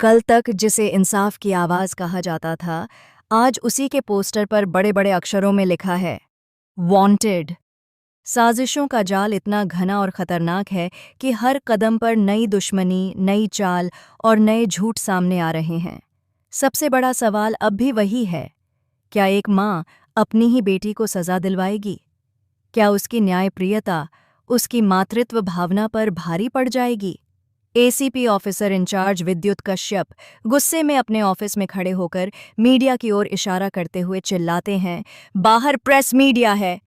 कल तक जिसे इंसाफ की आवाज कहा जाता था, आज उसी के पोस्टर पर बड़े बड़े अक्षरों में लिखा है, वांटेड। साजिशों का जाल इतना घना और खतरनाक है कि हर कदम पर नई दुश्मनी, नई चाल और नए झूठ सामने आ रहे हैं। सबसे बड़ा सवाल अब भी वही है, क्या एक माँ अपनी ही बेटी को सजा दिलवाएगी? क्या उसकी न्यायप्रियता उसकी मातृत्व भावना पर भारी पड़ जाएगी? एसीपी ऑफिसर इंचार्ज विद्युत कश्यप गुस्से में अपने ऑफिस में खड़े होकर मीडिया की ओर इशारा करते हुए चिल्लाते हैं, बाहर प्रेस मीडिया है।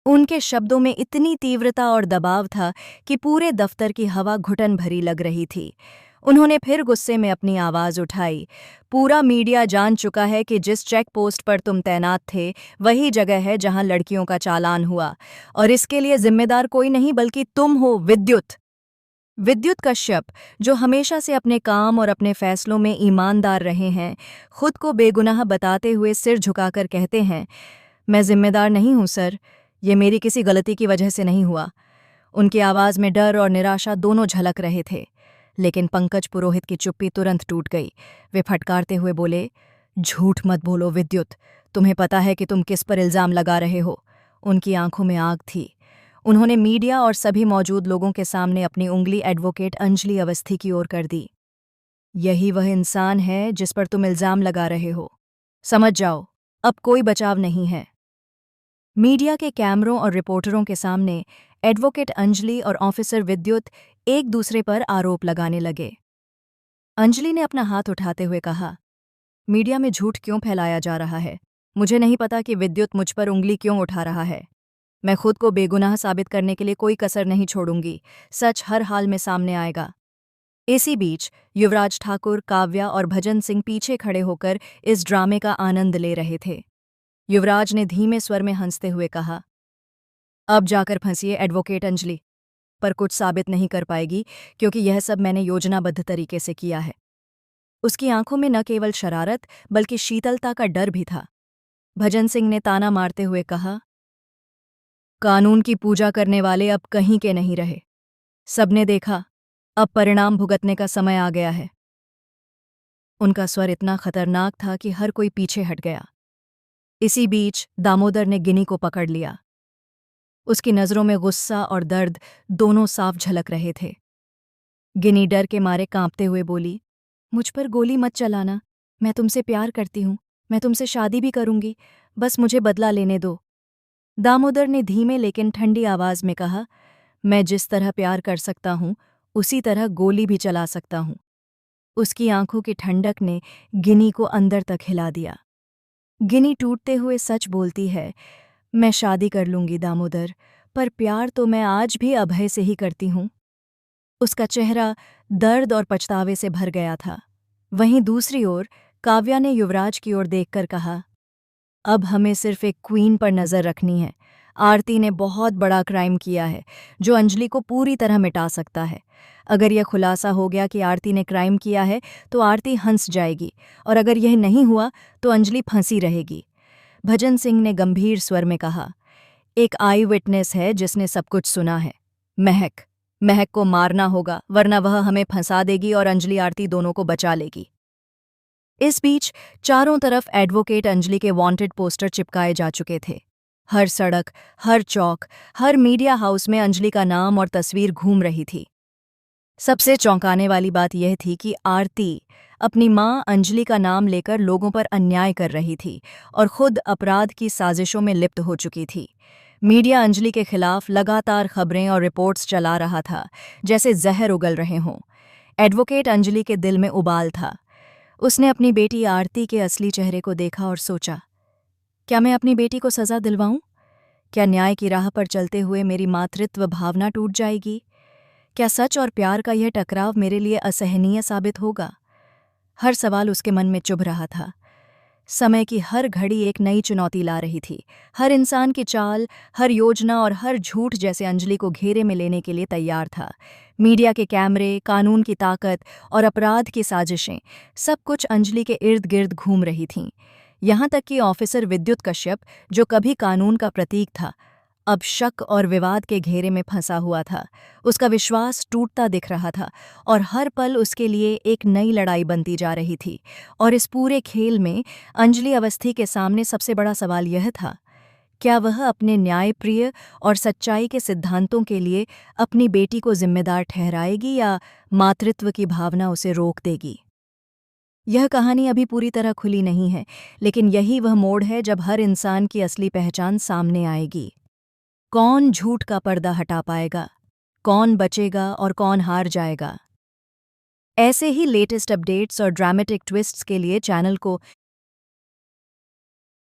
उनके शब्दों में इतनी तीव्रता और दबाव था कि पूरे दफ्तर की हवा घुटन भरी लग रही थी। उन्होंने फिर गुस्से में अपनी आवाज उठाई, पूरा मीडिया जान चुका है कि जिस चेक पोस्ट पर तुम तैनात थे वही जगह है जहां लड़कियों का चालान हुआ, और इसके लिए जिम्मेदार कोई नहीं बल्कि तुम हो, विद्युत। विद्युत कश्यप, जो हमेशा से अपने काम और अपने फैसलों में ईमानदार रहे हैं, खुद को बेगुनाह बताते हुए सिर झुकाकर कहते हैं, मैं जिम्मेदार नहीं हूं सर, ये मेरी किसी गलती की वजह से नहीं हुआ। उनकी आवाज में डर और निराशा दोनों झलक रहे थे। लेकिन पंकज पुरोहित की चुप्पी तुरंत टूट गई। वे फटकारते हुए बोले, झूठ मत बोलो विद्युत, तुम्हें पता है कि तुम किस पर इल्जाम लगा रहे हो। उनकी आंखों में आग थी। उन्होंने मीडिया और सभी मौजूद लोगों के सामने अपनी उंगली एडवोकेट अंजलि अवस्थी की ओर कर दी। यही वह इंसान है जिस पर तुम इल्जाम लगा रहे हो। समझ जाओ, अब कोई बचाव नहीं है। मीडिया के कैमरों और रिपोर्टरों के सामने एडवोकेट अंजलि और ऑफिसर विद्युत एक दूसरे पर आरोप लगाने लगे। अंजलि ने अपना हाथ उठाते हुए कहा, मीडिया में झूठ क्यों फैलाया जा रहा है? मुझे नहीं पता कि विद्युत मुझ पर उंगली क्यों उठा रहा है। मैं खुद को बेगुनाह साबित करने के लिए कोई कसर नहीं छोड़ूंगी। सच हर हाल में सामने आएगा। इसी बीच युवराज ठाकुर, काव्या और भजन सिंह पीछे खड़े होकर इस ड्रामे का आनंद ले रहे थे। युवराज ने धीमे स्वर में हंसते हुए कहा, अब जाकर फंसिए एडवोकेट अंजलि, पर कुछ साबित नहीं कर पाएगी क्योंकि यह सब मैंने योजनाबद्ध तरीके से किया है। उसकी आंखों में न केवल शरारत बल्कि शीतलता का डर भी था। भजन सिंह ने ताना मारते हुए कहा, कानून की पूजा करने वाले अब कहीं के नहीं रहे। सबने देखा, अब परिणाम भुगतने का समय आ गया है। उनका स्वर इतना खतरनाक था कि हर कोई पीछे हट गया। इसी बीच दामोदर ने गिनी को पकड़ लिया। उसकी नजरों में गुस्सा और दर्द दोनों साफ झलक रहे थे। गिनी डर के मारे कांपते हुए बोली, मुझ पर गोली मत चलाना, मैं तुमसे प्यार करती हूँ, मैं तुमसे शादी भी करूंगी, बस मुझे बदला लेने दो। दामोदर ने धीमे लेकिन ठंडी आवाज में कहा, मैं जिस तरह प्यार कर सकता हूँ उसी तरह गोली भी चला सकता हूँ। उसकी आंखों की ठंडक ने गिनी को अंदर तक हिला दिया। गिनी टूटते हुए सच बोलती है, मैं शादी कर लूंगी दामोदर, पर प्यार तो मैं आज भी अभय से ही करती हूँ। उसका चेहरा दर्द और पछतावे से भर गया था। वहीं दूसरी ओर काव्या ने युवराज की ओर देखकर कहा, अब हमें सिर्फ एक क्वीन पर नजर रखनी है। आरती ने बहुत बड़ा क्राइम किया है जो अंजलि को पूरी तरह मिटा सकता है। अगर यह खुलासा हो गया कि आरती ने क्राइम किया है तो आरती हंस जाएगी, और अगर यह नहीं हुआ तो अंजलि फंसी रहेगी। भजन सिंह ने गंभीर स्वर में कहा, एक आई विटनेस है जिसने सब कुछ सुना है, महक। महक को मारना होगा, वरना वह हमें फंसा देगी और अंजलि आरती दोनों को बचा लेगी। इस बीच चारों तरफ एडवोकेट अंजलि के वांटेड पोस्टर चिपकाए जा चुके थे। हर सड़क, हर चौक, हर मीडिया हाउस में अंजलि का नाम और तस्वीर घूम रही थी। सबसे चौंकाने वाली बात यह थी कि आरती अपनी मां अंजलि का नाम लेकर लोगों पर अन्याय कर रही थी और खुद अपराध की साजिशों में लिप्त हो चुकी थी। मीडिया अंजलि के खिलाफ लगातार खबरें और रिपोर्ट्स चला रहा था, जैसे जहर उगल रहे हों। एडवोकेट अंजलि के दिल में उबाल था। उसने अपनी बेटी आरती के असली चेहरे को देखा और सोचा, क्या मैं अपनी बेटी को सजा दिलवाऊं? क्या न्याय की राह पर चलते हुए मेरी मातृत्व भावना टूट जाएगी? क्या सच और प्यार का यह टकराव मेरे लिए असहनीय साबित होगा? हर सवाल उसके मन में चुभ रहा था। समय की हर घड़ी एक नई चुनौती ला रही थी। हर इंसान की चाल, हर योजना और हर झूठ जैसे अंजलि को घेरे में लेने के लिए तैयार था। मीडिया के कैमरे, कानून की ताकत और अपराध की साजिशें, सब कुछ अंजलि के इर्द गिर्द घूम रही थीं। यहाँ तक कि ऑफिसर विद्युत कश्यप, जो कभी कानून का प्रतीक था, अब शक और विवाद के घेरे में फंसा हुआ था। उसका विश्वास टूटता दिख रहा था और हर पल उसके लिए एक नई लड़ाई बनती जा रही थी। और इस पूरे खेल में अंजलि अवस्थी के सामने सबसे बड़ा सवाल यह था, क्या वह अपने न्यायप्रिय और सच्चाई के सिद्धांतों के लिए अपनी बेटी को जिम्मेदार ठहराएगी या मातृत्व की भावना उसे रोक देगी? यह कहानी अभी पूरी तरह खुली नहीं है, लेकिन यही वह मोड़ है जब हर इंसान की असली पहचान सामने आएगी। कौन झूठ का पर्दा हटा पाएगा, कौन बचेगा और कौन हार जाएगा? ऐसे ही लेटेस्ट अपडेट्स और ड्रामेटिक ट्विस्ट्स के लिए चैनल को